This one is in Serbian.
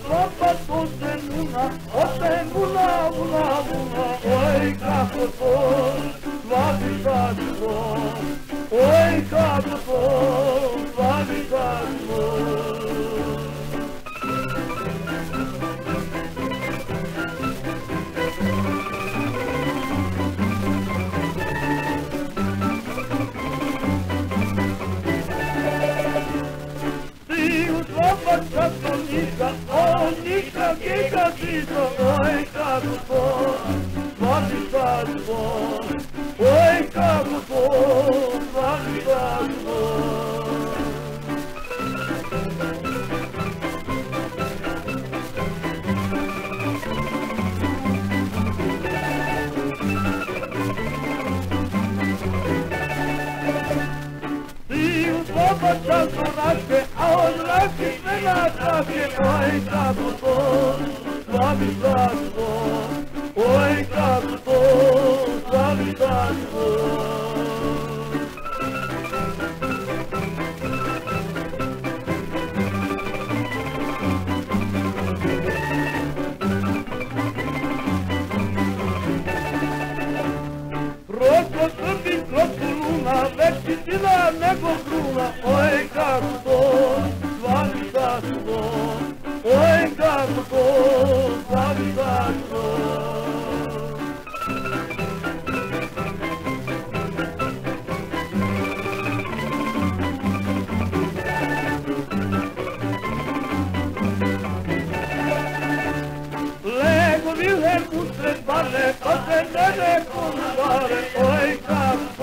Opa, osten una, oj kako to, slavi zadnjo, oj kako to, slavi zadnjo. Opa, kako ništa, kika tiso, oj kako to, slavi zadnjo, oj kako to, slavi zadnjo. Opa, často račke, a od račke sve na tračke, oj kako to, slavi zadnjo, oj kako to, slavi zadnjo. Prošlo Srbi, prošlo luna, veći sila nego kruna, oj kako to, slavi zadnjo, oj kako to, slavi zadnjo. Lego Vilhelm usred bare, pa se ne neko zvare, oj kako